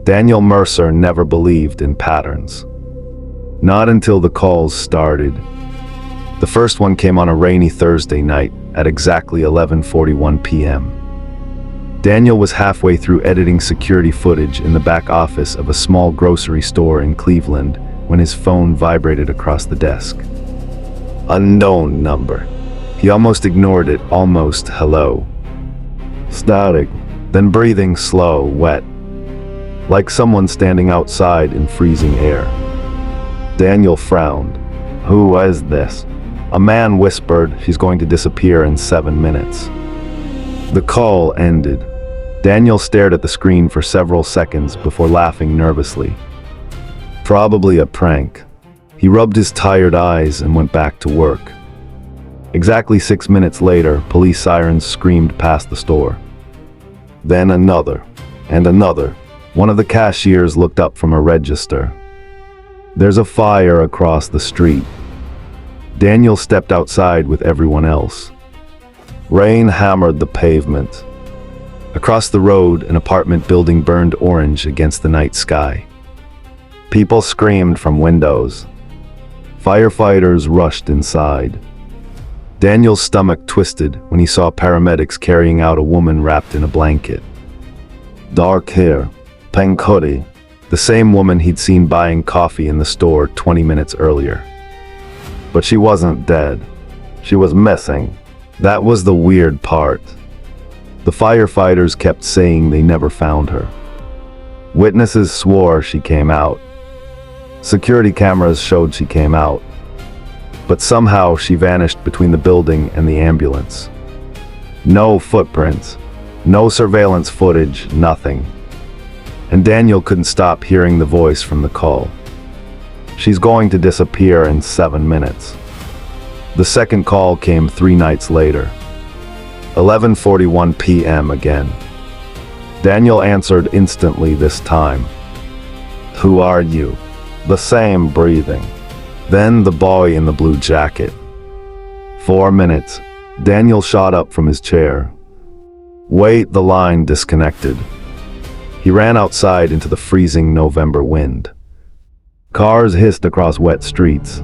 Daniel Mercer never believed in patterns. Not until the calls started. The first one came on a rainy Thursday night at exactly 11:41 p.m. Daniel was halfway through editing security footage in the back office of a small grocery store in Cleveland when his phone vibrated across the desk. Unknown number. He almost ignored it, almost hello. Static, then breathing slow, wet, like someone standing outside in freezing air. Daniel frowned. Who is this? A man whispered, she's going to disappear in 7 minutes. The call ended. Daniel stared at the screen for several seconds before laughing nervously. Probably a prank. He rubbed his tired eyes and went back to work. Exactly 6 minutes later, police sirens screamed past the store. Then another, and another. One of the cashiers looked up from a register. There's a fire across the street. Daniel stepped outside with everyone else. Rain hammered the pavement. Across the road, an apartment building burned orange against the night sky. People screamed from windows. Firefighters rushed inside. Daniel's stomach twisted when he saw paramedics carrying out a woman wrapped in a blanket. Dark hair, pink hoodie, the same woman he'd seen buying coffee in the store 20 minutes earlier. But she wasn't dead. She was missing. That was the weird part. The firefighters kept saying they never found her. Witnesses swore she came out. Security cameras showed she came out. But somehow she vanished between the building and the ambulance. No footprints, no surveillance footage, nothing. And Daniel couldn't stop hearing the voice from the call. She's going to disappear in 7 minutes. The second call came 3 nights later. 11:41 p.m. again. Daniel answered instantly this time. Who are you? The same breathing. Then the boy in the blue jacket. 4 minutes. Daniel shot up from his chair. Wait, the line disconnected. He ran outside into the freezing November wind. Cars hissed across wet streets.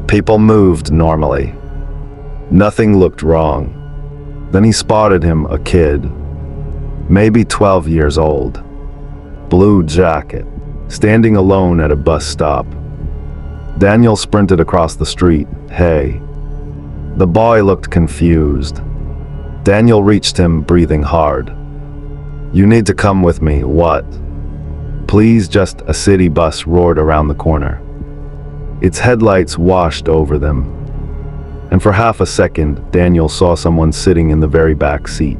People moved normally. Nothing looked wrong. Then he spotted him, a kid, maybe 12 years old. Blue jacket, standing alone at a bus stop. Daniel sprinted across the street. Hey. The boy looked confused. Daniel reached him, breathing hard. You need to come with me. What? Please, just a city bus roared around the corner. Its headlights washed over them. And for half a second, Daniel saw someone sitting in the very back seat.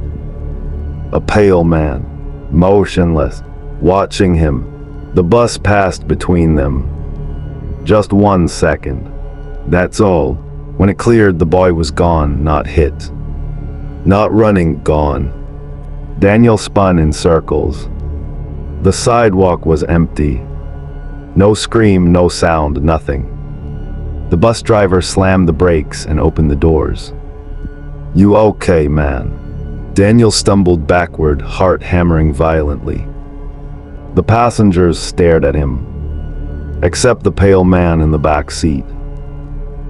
A pale man, motionless, watching him. The bus passed between them. Just 1 second. That's all. When it cleared, the boy was gone, not hit. Not running, gone. Daniel spun in circles. The sidewalk was empty. No scream, no sound, nothing. The bus driver slammed the brakes and opened the doors. You okay, man? Daniel stumbled backward, heart hammering violently. The passengers stared at him, except the pale man in the back seat.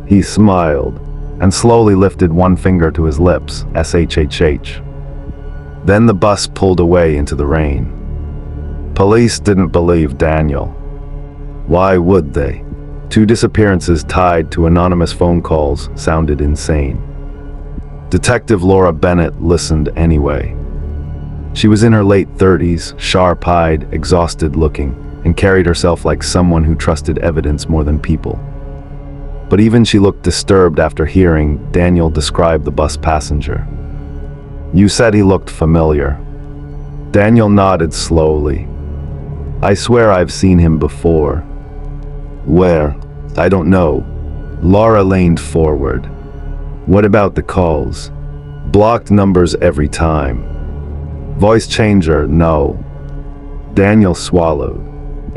He smiled and slowly lifted one finger to his lips, SHHH. Then the bus pulled away into the rain. Police didn't believe Daniel. Why would they? 2 disappearances tied to anonymous phone calls sounded insane. Detective Laura Bennett listened anyway. She was in her late 30s, sharp-eyed, exhausted-looking, and carried herself like someone who trusted evidence more than people. But even she looked disturbed after hearing Daniel describe the bus passenger. You said he looked familiar. Daniel nodded slowly. I swear I've seen him before. Where? I don't know. Laura leaned forward. What about the calls? Blocked numbers every time. Voice changer, no. Daniel swallowed.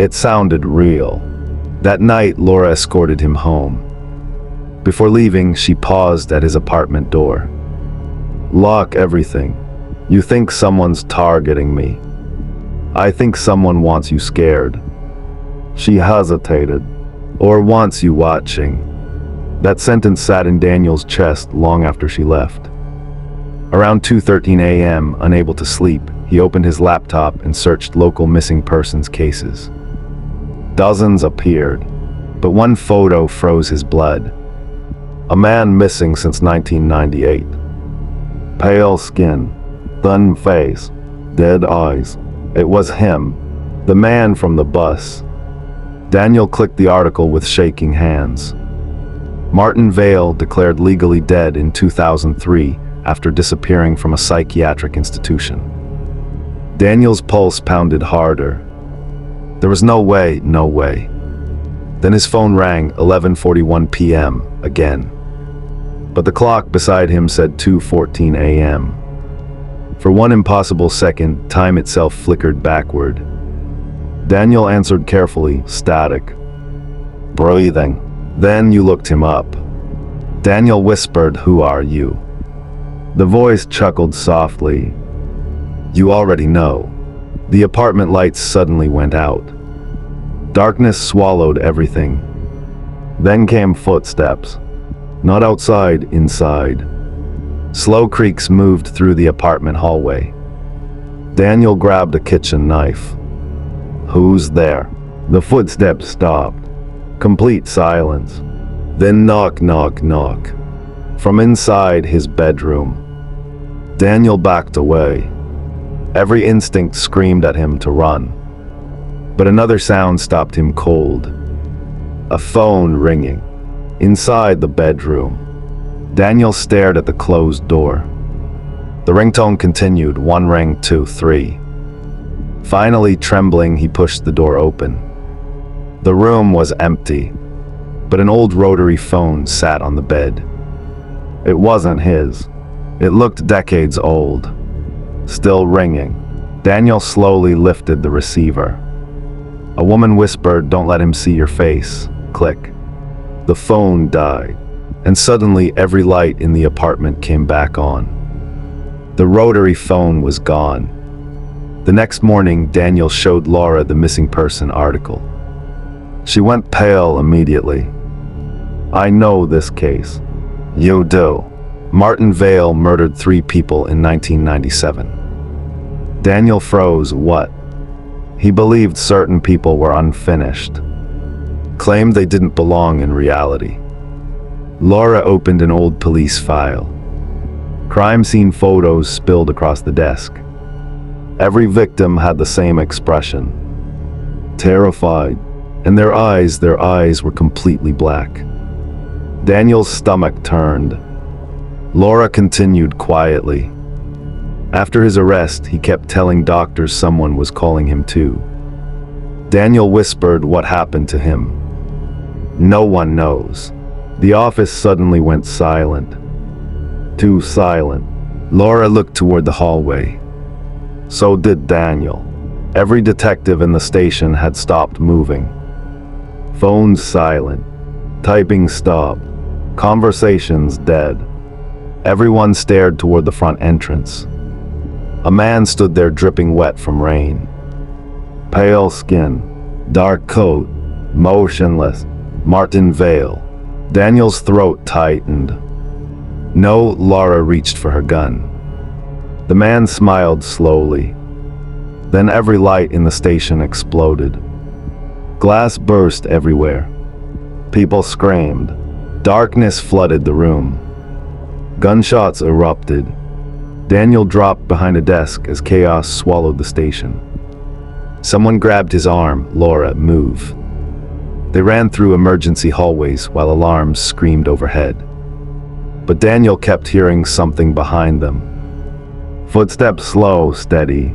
It sounded real. That night, Laura escorted him home. Before leaving, she paused at his apartment door. Lock everything. You think someone's targeting me. I think someone wants you scared. She hesitated. Or wants you watching. That sentence sat in Daniel's chest long after she left. Around 2:13 a.m., unable to sleep, he opened his laptop and searched local missing persons cases. Dozens appeared, but one photo froze his blood. A man missing since 1998. Pale skin, thin face, dead eyes. It was him, the man from the bus. Daniel clicked the article with shaking hands. Martin Vale declared legally dead in 2003 after disappearing from a psychiatric institution. Daniel's pulse pounded harder. There was no way. Then his phone rang 11:41 p.m. again. But the clock beside him said 2:14 a.m. For one impossible second, time itself flickered backward. Daniel answered carefully, static. Breathing. Then you looked him up. Daniel whispered, "Who are you?" The voice chuckled softly. "You already know." The apartment lights suddenly went out. Darkness swallowed everything. Then came footsteps. Not outside, inside. Slow creaks moved through the apartment hallway. Daniel grabbed a kitchen knife. "Who's there?" The footsteps stopped. Complete silence. Then knock, knock, knock. From inside his bedroom. Daniel backed away. Every instinct screamed at him to run. But another sound stopped him cold. A phone ringing. Inside the bedroom. Daniel stared at the closed door. The ringtone continued, 1 ring, 2, 3. Finally, trembling, he pushed the door open. The room was empty, but an old rotary phone sat on the bed. It wasn't his. It looked decades old. Still ringing. Daniel slowly lifted the receiver. A woman whispered, "Don't let him see your face." Click. The phone died, and suddenly every light in the apartment came back on. The rotary phone was gone. The next morning, Daniel showed Laura the missing person article. She went pale immediately. "I know this case." "You do." Martin Vale murdered 3 people in 1997. Daniel froze. What? He believed certain people were unfinished. Claimed they didn't belong in reality. Laura opened an old police file. Crime scene photos spilled across the desk. Every victim had the same expression. Terrified. And their eyes were completely black. Daniel's stomach turned. Laura continued quietly. After his arrest, he kept telling doctors someone was calling him too. Daniel whispered what happened to him. No one knows. The office suddenly went silent. Too silent. Laura looked toward the hallway. So did Daniel. Every detective in the station had stopped moving. Phones silent. Typing stopped. Conversations dead. Everyone stared toward the front entrance. A man stood there dripping wet from rain. Pale skin. Dark coat. Motionless. Martin Vale. Daniel's throat tightened. No, Laura reached for her gun. The man smiled slowly. Then every light in the station exploded. Glass burst everywhere. People screamed. Darkness flooded the room. Gunshots erupted. Daniel dropped behind a desk as chaos swallowed the station. Someone grabbed his arm. Laura, move. They ran through emergency hallways while alarms screamed overhead. But Daniel kept hearing something behind them. Footsteps slow, steady,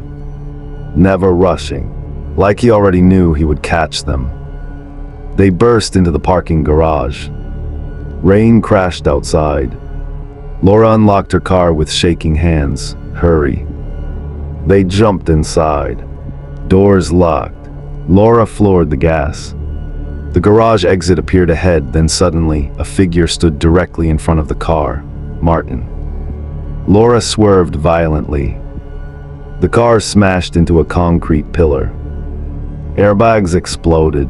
never rushing, like he already knew he would catch them. They burst into the parking garage. Rain crashed outside. Laura unlocked her car with shaking hands. Hurry. They jumped inside. Doors locked. Laura floored the gas. The garage exit appeared ahead, then suddenly, a figure stood directly in front of the car. Martin. Laura swerved violently. The car smashed into a concrete pillar. Airbags exploded.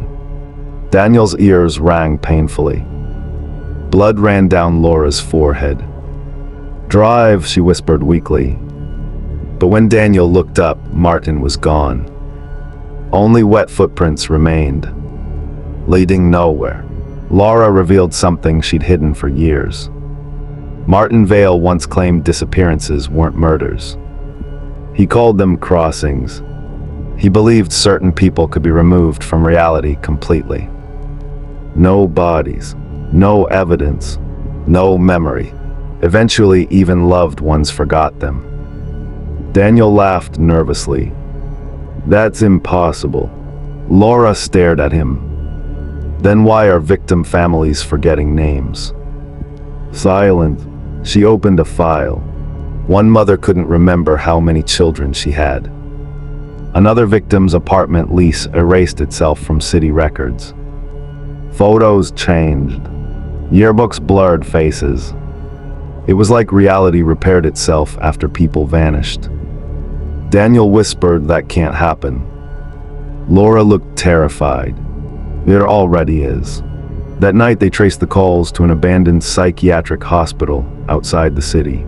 Daniel's ears rang painfully. Blood ran down Laura's forehead. "Drive," she whispered weakly. But when Daniel looked up, Martin was gone. Only wet footprints remained, leading nowhere. Laura revealed something she'd hidden for years. Martin Vale once claimed disappearances weren't murders. He called them crossings. He believed certain people could be removed from reality completely. No bodies, no evidence, no memory. Eventually, even loved ones forgot them. Daniel laughed nervously. "That's impossible." Laura stared at him. "Then why are victim families forgetting names?" Silent, she opened a file. One mother couldn't remember how many children she had. Another victim's apartment lease erased itself from city records. Photos changed. Yearbooks blurred faces. It was like reality repaired itself after people vanished. Daniel whispered, "That can't happen." Laura looked terrified. "It already is." That night they traced the calls to an abandoned psychiatric hospital outside the city.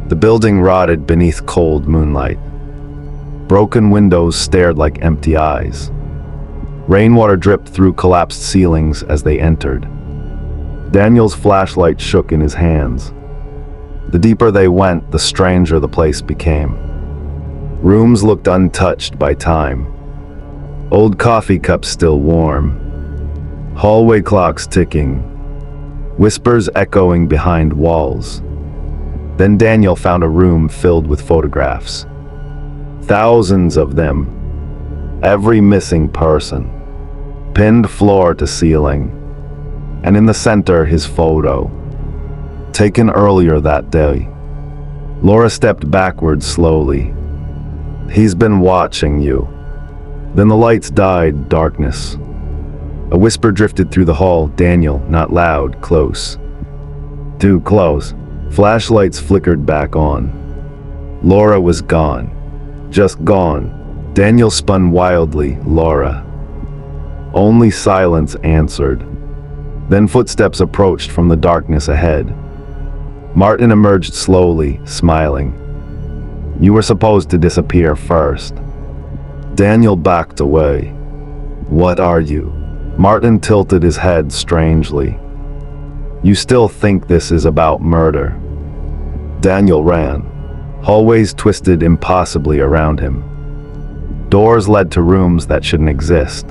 The building rotted beneath cold moonlight. Broken windows stared like empty eyes. Rainwater dripped through collapsed ceilings as they entered. Daniel's flashlight shook in his hands. The deeper they went, the stranger the place became. Rooms looked untouched by time. Old coffee cups still warm. Hallway clocks ticking. Whispers echoing behind walls. Then Daniel found a room filled with photographs. Thousands of them. Every missing person. Pinned floor to ceiling. And in the center, his photo. Taken earlier that day. Laura stepped backward slowly. "He's been watching you." Then the lights died, darkness. A whisper drifted through the hall. "Daniel," not loud, close. Too close. Flashlights flickered back on. Laura was gone. Just gone. Daniel spun wildly. "Laura." Only silence answered. Then footsteps approached from the darkness ahead. Martin emerged slowly, smiling. "You were supposed to disappear first." Daniel backed away. "What are you?" Martin tilted his head strangely. "You still think this is about murder?" Daniel ran. Hallways twisted impossibly around him. Doors led to rooms that shouldn't exist.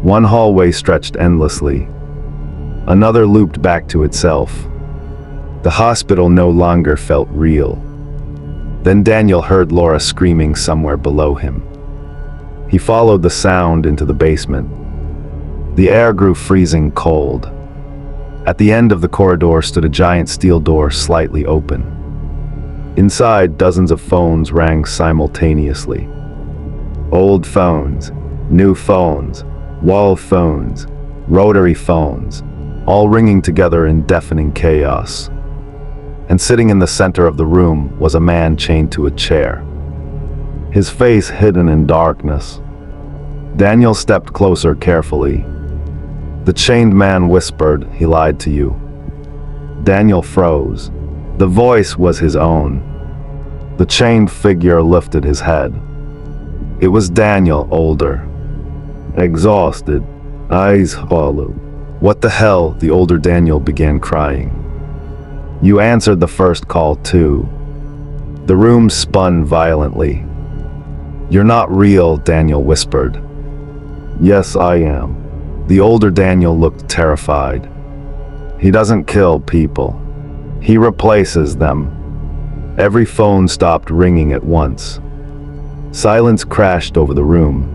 One hallway stretched endlessly. Another looped back to itself. The hospital no longer felt real. Then Daniel heard Laura screaming somewhere below him. He followed the sound into the basement. The air grew freezing cold. At the end of the corridor stood a giant steel door slightly open. Inside, dozens of phones rang simultaneously. Old phones, new phones, wall phones, rotary phones, all ringing together in deafening chaos. And sitting in the center of the room was a man chained to a chair, his face hidden in darkness. Daniel stepped closer carefully. The chained man whispered, "He lied to you." Daniel froze. The voice was his own. The chained figure lifted his head. It was Daniel, older. Exhausted, eyes hollow. "What the hell?" The older Daniel began crying. "You answered the first call too." The room spun violently. "You're not real," Daniel whispered. "Yes, I am." The older Daniel looked terrified. "He doesn't kill people. He replaces them." Every phone stopped ringing at once. Silence crashed over the room.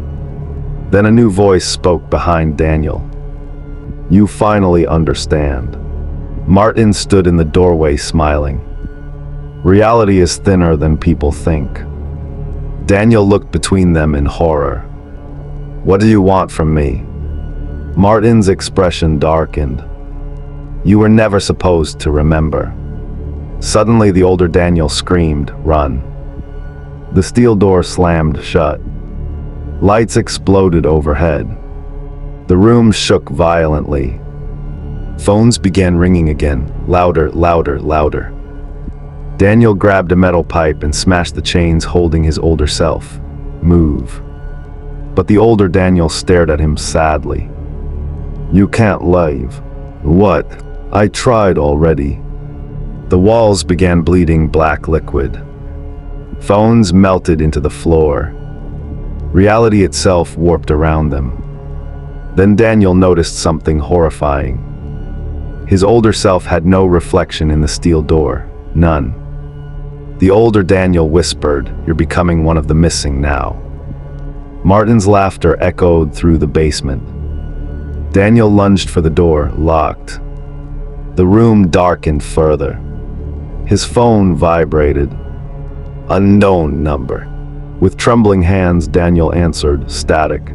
Then a new voice spoke behind Daniel. "You finally understand." Martin stood in the doorway smiling. "Reality is thinner than people think." Daniel looked between them in horror. "What do you want from me?" Martin's expression darkened. "You were never supposed to remember." Suddenly the older Daniel screamed, "Run." The steel door slammed shut. Lights exploded overhead. The room shook violently. Phones began ringing again, louder, louder, louder. Daniel grabbed a metal pipe and smashed the chains holding his older self. Move. But the older Daniel stared at him sadly. You can't leave. What? I tried already. The walls began bleeding black liquid. Phones melted into the floor. Reality itself warped around them. Then Daniel noticed something horrifying. His older self had no reflection in the steel door. None. The older Daniel whispered, "You're becoming one of the missing now." Martin's laughter echoed through the basement. Daniel lunged for the door, locked. The room darkened further. His phone vibrated. Unknown number. With trembling hands, Daniel answered, static.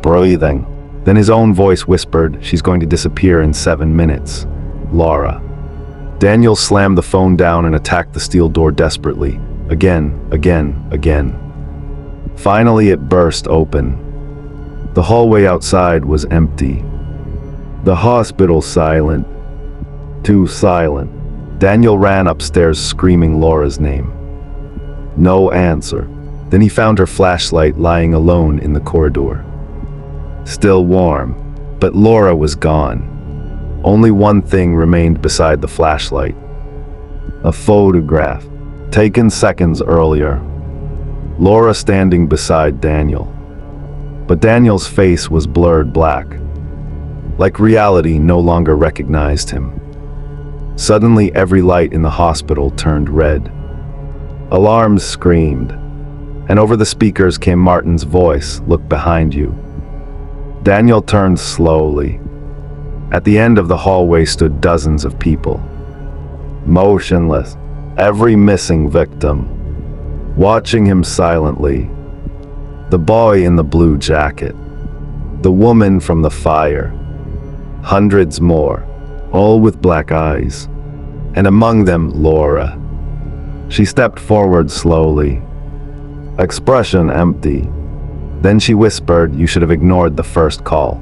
Breathing. Then his own voice whispered, "She's going to disappear in 7 minutes. Laura." Daniel slammed the phone down and attacked the steel door desperately. Again, again, again. Finally, it burst open. The hallway outside was empty. The hospital silent. Too silent. Daniel ran upstairs screaming Laura's name. No answer. Then he found her flashlight lying alone in the corridor. Still warm, but Laura was gone. Only one thing remained beside the flashlight. A photograph, taken seconds earlier. Laura standing beside Daniel. But Daniel's face was blurred black. Like reality no longer recognized him. Suddenly every light in the hospital turned red. Alarms screamed, and over the speakers came Martin's voice, "Look behind you." Daniel turned slowly. At the end of the hallway stood dozens of people. Motionless, every missing victim. Watching him silently. The boy in the blue jacket. The woman from the fire. Hundreds more, all with black eyes. And among them, Laura. She stepped forward slowly. Expression empty. Then she whispered, "You should have ignored the first call."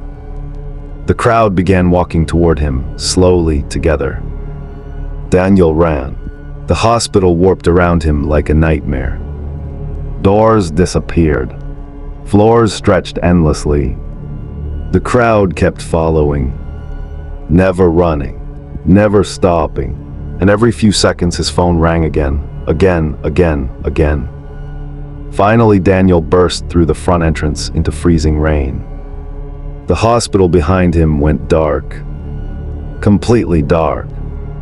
The crowd began walking toward him, slowly together. Daniel ran. The hospital warped around him like a nightmare. Doors disappeared. Floors stretched endlessly. The crowd kept following. Never running. Never stopping. And every few seconds his phone rang again. Again, again, again. Finally, Daniel burst through the front entrance into freezing rain. The hospital behind him went dark. Completely dark.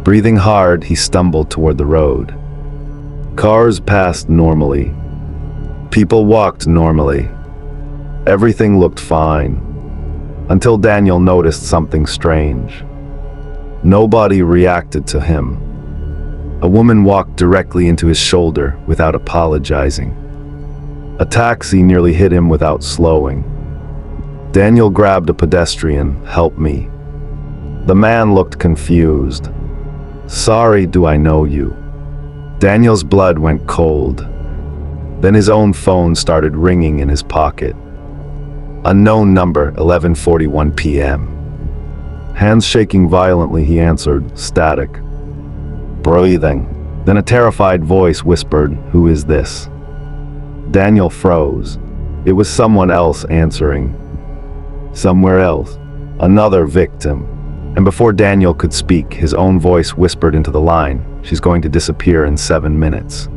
Breathing hard, he stumbled toward the road. Cars passed normally. People walked normally. Everything looked fine. Until Daniel noticed something strange. Nobody reacted to him. A woman walked directly into his shoulder without apologizing. A taxi nearly hit him without slowing. Daniel grabbed a pedestrian. "Help me." The man looked confused. "Sorry, do I know you?" Daniel's blood went cold. Then his own phone started ringing in his pocket. Unknown number, 11:41 p.m. Hands shaking violently, he answered, static. Breathing. Then a terrified voice whispered, "Who is this?" Daniel froze. It was someone else answering. Somewhere else. Another victim. And before Daniel could speak, his own voice whispered into the line, "She's going to disappear in 7 minutes."